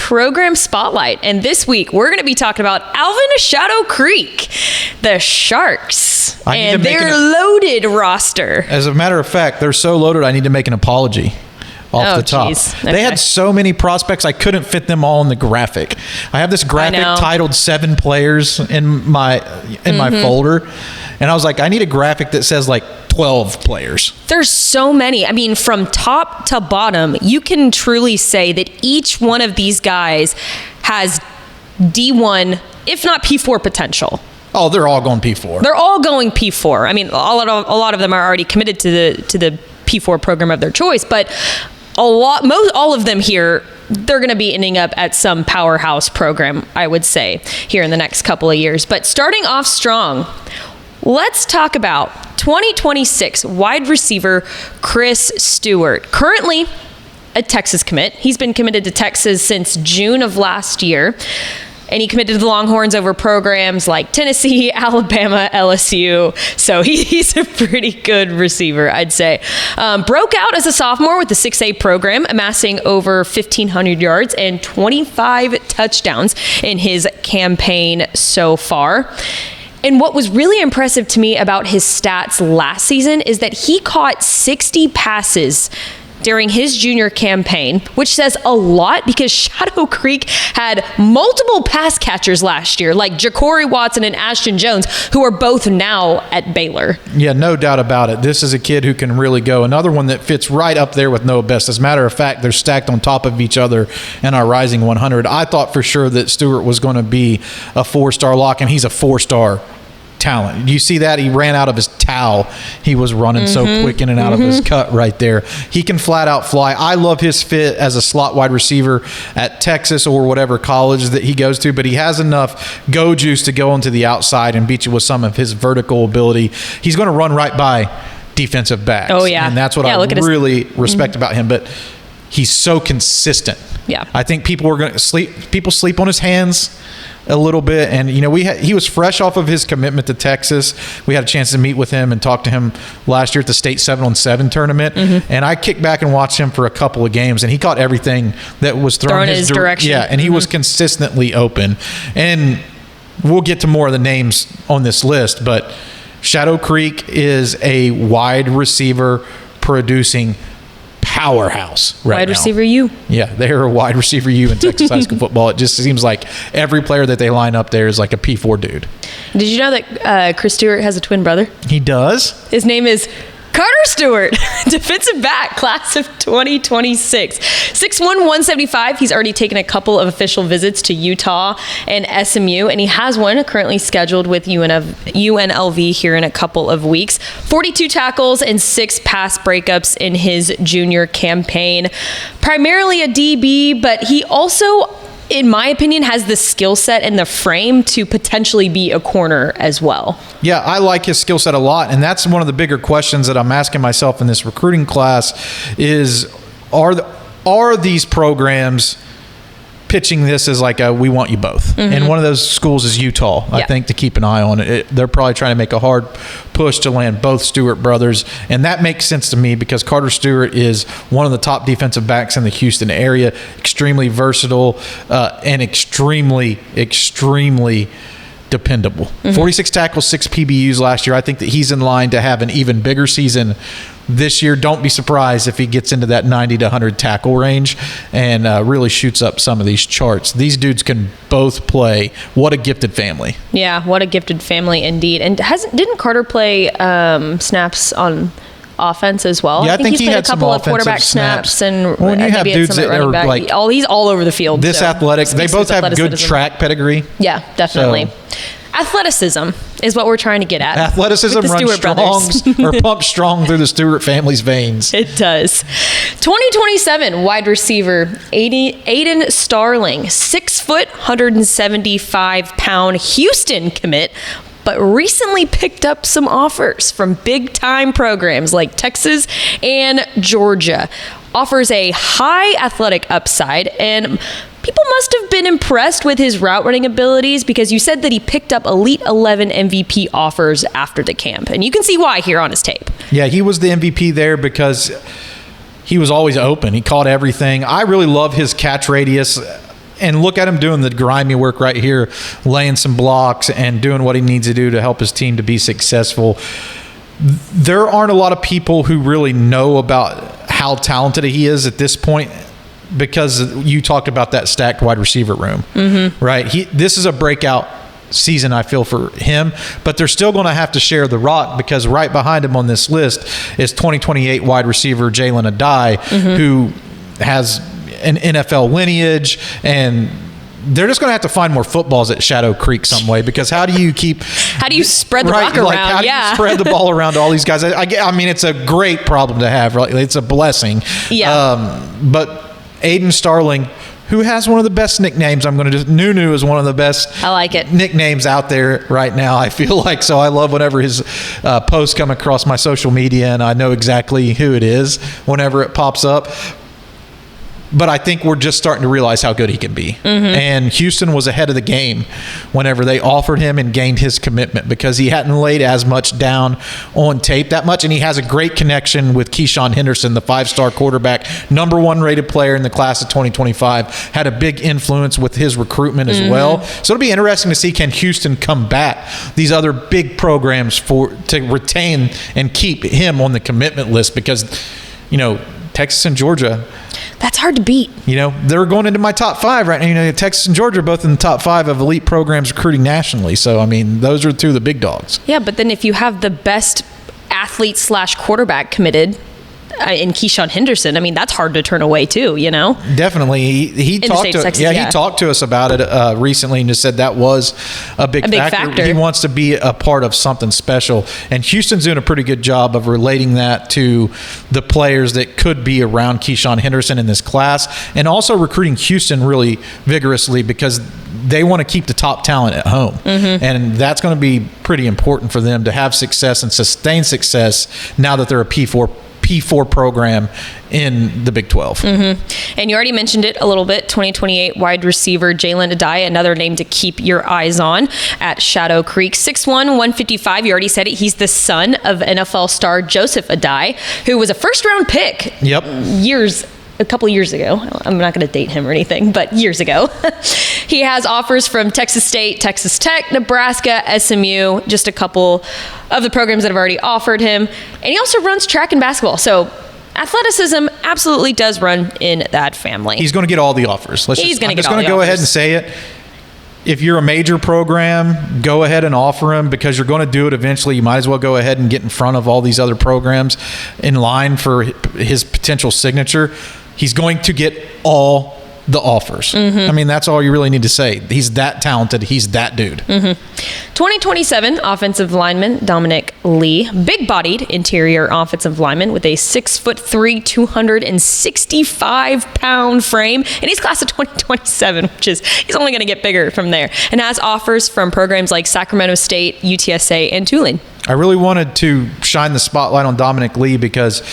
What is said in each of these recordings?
program spotlight. And this week, we're going to be talking about Alvin Shadow Creek, the Sharks, and their loaded roster. As a matter of fact, they're so loaded, I need to make an apology off the top. Okay. They had so many prospects, I couldn't fit them all in the graphic. I have this graphic titled 7 players in my folder, and I was like, I need a graphic that says like 12 players. There's so many. I mean, from top to bottom, you can truly say that each one of these guys has D1, if not P4 potential. Oh, they're all going P4. They're all going P4. I mean, a lot of them are already committed to the P4 program of their choice, but all of them here, they're going to be ending up at some powerhouse program, I would say, here in the next couple of years. But starting off strong, let's talk about 2026 wide receiver Chris Stewart. Currently a Texas commit. He's been committed to Texas since June of last year. And he committed to the Longhorns over programs like Tennessee, Alabama, LSU. So he's a pretty good receiver, I'd say. Broke out as a sophomore with the 6A program, amassing over 1,500 yards and 25 touchdowns in his campaign so far. And what was really impressive to me about his stats last season is that he caught 60 passes during his junior campaign, which says a lot because Shadow Creek had multiple pass catchers last year, like Ja'Cory Watson and Ashton Jones, who are both now at Baylor. Yeah, no doubt about it. This is a kid who can really go. Another one that fits right up there with Noah Best. As a matter of fact, they're stacked on top of each other in our Rising 100. I thought for sure that Stewart was going to be a 4-star lock, and he's a 4-star talent. You see that? He ran out of his towel. He was running so quick in and out of his cut right there. He can flat out fly. I love his fit as a slot wide receiver at Texas or whatever college that he goes to, but he has enough go juice to go into the outside and beat you with some of his vertical ability. He's going to run right by defensive backs. Oh, yeah. And that's what I really respect about him. But he's so consistent. Yeah. I think people sleep on his hands a little bit, and he was fresh off of his commitment to Texas. We had a chance to meet with him and talk to him last year at the state 7-on-7 tournament, and I kicked back and watched him for a couple of games, and he caught everything that was thrown his direction. Yeah, and he was consistently open. And we'll get to more of the names on this list, but Shadow Creek is a wide receiver producing powerhouse right now. Wide receiver U. Yeah, they're a wide receiver U in Texas high school football. It just seems like every player that they line up there is like a P4 dude. Did you know that Chris Stewart has a twin brother? He does? His name is Carter Stewart, defensive back, class of 2026. 6'1", 175. He's already taken a couple of official visits to Utah and SMU, and he has one currently scheduled with UNLV here in a couple of weeks. 42 tackles and 6 pass breakups in his junior campaign. Primarily a DB, but he also, in my opinion, has the skill set and the frame to potentially be a corner as well. Yeah, I like his skill set a lot, and that's one of the bigger questions that I'm asking myself in this recruiting class is, are these programs pitching this as like a we want you both? And one of those schools is Utah, I think, to keep an eye on it. They're probably trying to make a hard push to land both Stewart brothers, and that makes sense to me because Carter Stewart is one of the top defensive backs in the Houston area, extremely versatile and extremely dependable. 46 tackles, 6 PBUs last year. I think that he's in line to have an even bigger season this year. Don't be surprised if he gets into that 90 to 100 tackle range and really shoots up some of these charts. These dudes can both play. What a gifted family. Yeah, what a gifted family indeed. And didn't Carter play snaps on offense as well? Yeah, I think he's he played had a couple some of quarterback snaps and when you have dudes that are like he's all over the field. This athletic, they both have good track pedigree. Yeah, definitely. Athleticism is what we're trying to get at. Athleticism runs strong or pumps strong through the Stewart family's veins. It does. 2027 wide receiver Aiden Starling, 6 foot, 175 pound Houston commit, but recently picked up some offers from big-time programs like Texas and Georgia. Offers a high athletic upside, and people must have been impressed with his route running abilities because you said that he picked up Elite 11 MVP offers after the camp, and you can see why here on his tape. Yeah, he was the MVP there because he was always open. He caught everything. I really love his catch radius and look at him doing the grimy work right here, laying some blocks and doing what he needs to do to help his team to be successful. There aren't a lot of people who really know about how talented he is at this point, because you talked about that stacked wide receiver room, right? This is a breakout season, I feel, for him, but they're still going to have to share the rock, because right behind him on this list is 2028 wide receiver Jalen Adai, who has an NFL lineage, and they're just going to have to find more footballs at Shadow Creek some way, because how do you spread the rock around? Like, how do you spread the ball around to all these guys? I mean, it's a great problem to have, right? It's a blessing. Yeah. But Aiden Starling, who has one of the best nicknames, Nunu is one of the best nicknames out there right now, I feel like. So I love whenever his posts come across my social media, and I know exactly who it is whenever it pops up. But I think we're just starting to realize how good he can be. And Houston was ahead of the game whenever they offered him and gained his commitment, because he hadn't laid as much down on tape that much. And he has a great connection with Keyshawn Henderson, the 5-star quarterback, #1 rated player in the class of 2025, had a big influence with his recruitment as well. So it'll be interesting to see, can Houston combat these other big programs to retain and keep him on the commitment list, because, Texas and Georgia, that's hard to beat. They're going into my top 5 right now. Texas and Georgia are both in the top 5 of elite programs recruiting nationally. So, I mean, those are 2 of the big dogs. Yeah, but then if you have the best athlete/quarterback committed in Keyshawn Henderson, I mean, that's hard to turn away too, Definitely. He talked to Texas, he talked to us about it recently, and just said that was a big factor. He wants to be a part of something special, and Houston's doing a pretty good job of relating that to the players that could be around Keyshawn Henderson in this class, and also recruiting Houston really vigorously, because they want to keep the top talent at home. And that's going to be pretty important for them to have success and sustain success now that they're a P4 program in the Big 12. And you already mentioned it a little bit, 2028 wide receiver Jalen Adai, another name to keep your eyes on at Shadow Creek. 6'1", 155, you already said it. He's the son of NFL star Joseph Adai, who was a first-round pick a couple years ago. I'm not going to date him or anything, but years ago. He has offers from Texas State, Texas Tech, Nebraska, SMU, just a couple of the programs that have already offered him. And he also runs track and basketball. So athleticism absolutely does run in that family. He's going to get all the offers. I'm just going to go ahead and say it. If you're a major program, go ahead and offer him, because you're going to do it eventually. You might as well go ahead and get in front of all these other programs in line for his potential signature. He's going to get all the offers. I mean, that's all you really need to say. He's that talented. He's that dude. 2027 offensive lineman Dominic Lee, big-bodied interior offensive lineman with a 6'3", 265-pound frame, and he's class of 2027, which is, he's only going to get bigger from there, and has offers from programs like Sacramento State, UTSA, and Tulane. I really wanted to shine the spotlight on Dominic Lee because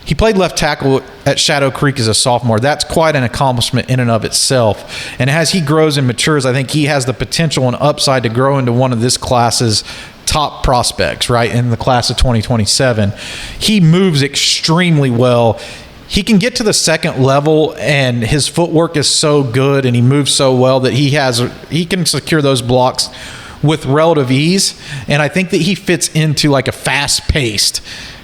he played left tackle at Shadow Creek as a sophomore. That's quite an accomplishment in and of itself. And as he grows and matures, I think he has the potential and upside to grow into one of this class's top prospects, right, in the class of 2027. He moves extremely well. He can get to the second level, and his footwork is so good and he moves so well that he can secure those blocks with relative ease. And I think that he fits into like a fast-paced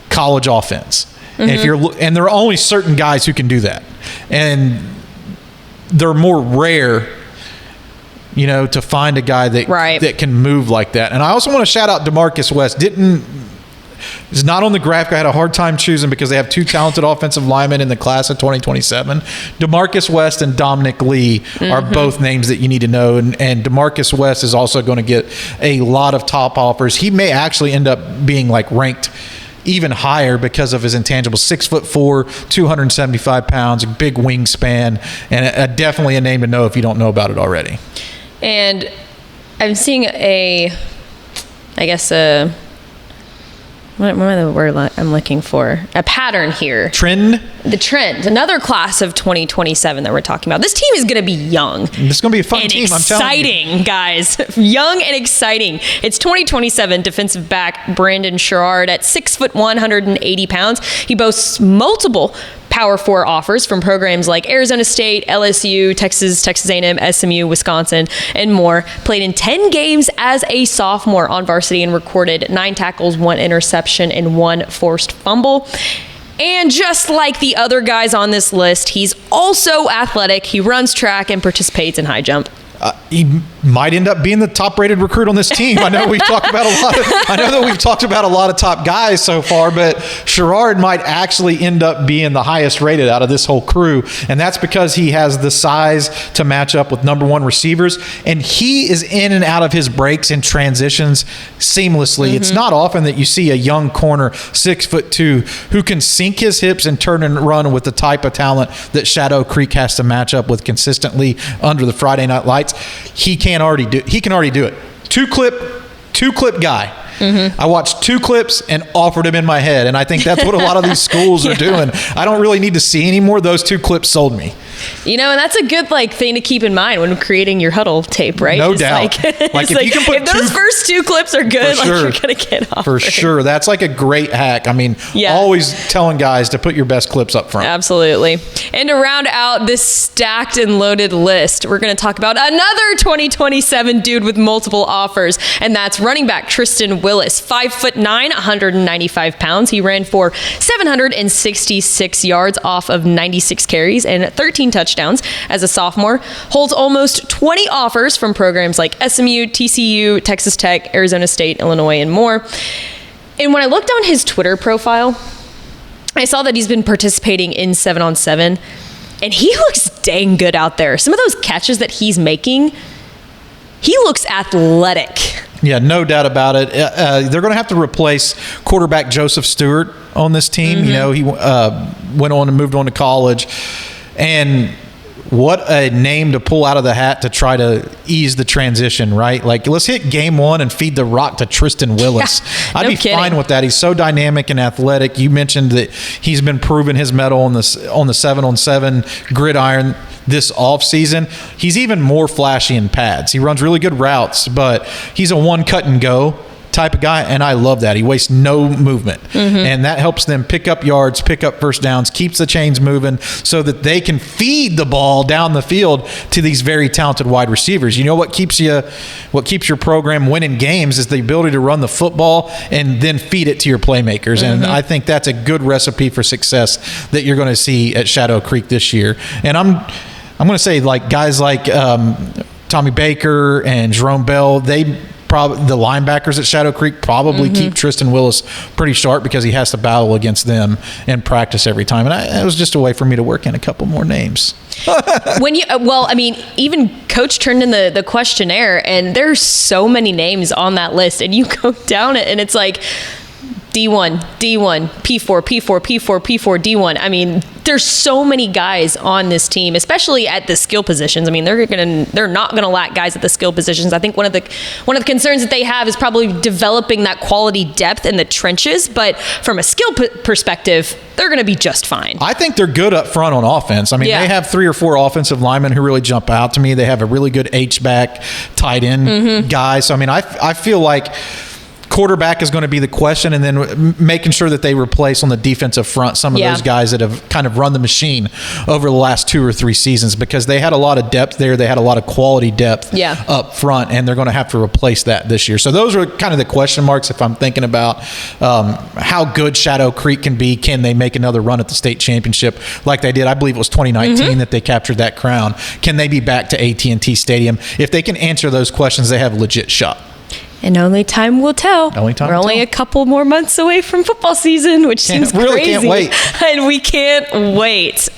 college offense. And there are only certain guys who can do that, and they're more rare, to find a guy that can move like that. And I also want to shout out DeMarcus West. Is not on the graphic. I had a hard time choosing because they have 2 talented offensive linemen in the class of 2027. DeMarcus West and Dominic Lee are both names that you need to know. And DeMarcus West is also going to get a lot of top offers. He may actually end up being ranked even higher because of his intangible. 6'4", 275 pounds, a big wingspan, and definitely a name to know if you don't know about it already. And I'm seeing what am the word I'm looking for? A pattern here. Trend? The trend. Another class of 2027 that we're talking about. This team is going to be young. This is going to be a fun team, I'm telling you. Exciting, guys. Young and exciting. It's 2027 defensive back Brandon Sherrard at 6'1", 180 pounds. He boasts multiple Power 4 offers from programs like Arizona State, LSU, Texas A&M, SMU, Wisconsin, and more. Played in 10 games as a sophomore on varsity and recorded 9 tackles, 1 interception, and 1 forced fumble. And just like the other guys on this list, he's also athletic. He runs track and participates in high jump. He might end up being the top-rated recruit on this team. I know we've talked about a lot of top guys so far, but Sherrard might actually end up being the highest rated out of this whole crew, and that's because he has the size to match up with number 1 receivers, and he is in and out of his breaks and transitions seamlessly. It's not often that you see a young corner, 6'2", who can sink his hips and turn and run with the type of talent that Shadow Creek has to match up with consistently under the Friday Night Lights. He can already do it. Two clip guy. I watched 2 clips and offered him in my head, and I think that's what a lot of these schools are doing. I don't really need to see anymore. Those 2 clips sold me. You know, and that's a good thing to keep in mind when creating your huddle tape, right? No doubt. Like if you can put if those first 2 clips are good, you're gonna get off. For sure, that's like a great hack. I mean, always telling guys to put your best clips up front. Absolutely. And to round out this stacked and loaded list, we're gonna talk about another 2027 dude with multiple offers, and that's running back Tristan Willis, 5'9", 195 pounds. He ran for 766 yards off of 96 carries and 13 touchdowns as a sophomore. Holds almost 20 offers from programs like SMU, TCU, Texas Tech, Arizona State, Illinois, and more. And when I looked on his Twitter profile, I saw that he's been participating in 7-on-7, and he looks dang good out there. Some of those catches that he's making, he looks athletic. Yeah, no doubt about it. They're going to have to replace quarterback Joseph Stewart on this team. You know, he went on and moved on to college. And what a name to pull out of the hat to try to ease the transition, right? Like, let's hit game 1 and feed the rock to Tristan Willis. I'd be fine with that. He's so dynamic and athletic. You mentioned that he's been proving his mettle on the 7-on-7 gridiron this offseason. He's even more flashy in pads. He runs really good routes, but he's a one cut and go type of guy, and I love that. He wastes no movement, and that helps them pick up yards, pick up first downs, keeps the chains moving so that they can feed the ball down the field to these very talented wide receivers. You know what keeps your program winning games is the ability to run the football and then feed it to your playmakers, and I think that's a good recipe for success that you're going to see at Shadow Creek this year. And I'm going to say, like, guys like Tommy Baker and Jerome Bell, the linebackers at Shadow Creek probably keep Tristan Willis pretty sharp because he has to battle against them in practice every time. And it was just a way for me to work in a couple more names. Even Coach turned in the questionnaire, and there's so many names on that list, and you go down it, and it's like D1, P4, D1. I mean, there's so many guys on this team, especially at the skill positions. I mean, they're not gonna lack guys at the skill positions. I think one of the concerns that they have is probably developing that quality depth in the trenches. But from a skill perspective, they're gonna be just fine. I think they're good up front on offense. I mean, they have 3 or 4 offensive linemen who really jump out to me. They have a really good H-back tight end guy. So I mean, I feel like quarterback is going to be the question, and then making sure that they replace on the defensive front some of those guys that have kind of run the machine over the last 2 or 3 seasons, because they had a lot of depth there. They had a lot of quality depth up front, and they're going to have to replace that this year. So those are kind of the question marks if I'm thinking about how good Shadow Creek can be. Can they make another run at the state championship like they did? I believe it was 2019 that they captured that crown. Can they be back to AT&T Stadium? If they can answer those questions, they have a legit shot. And only time will tell. We're only a couple more months away from football season, which seems really crazy. Can't wait. And we can't wait.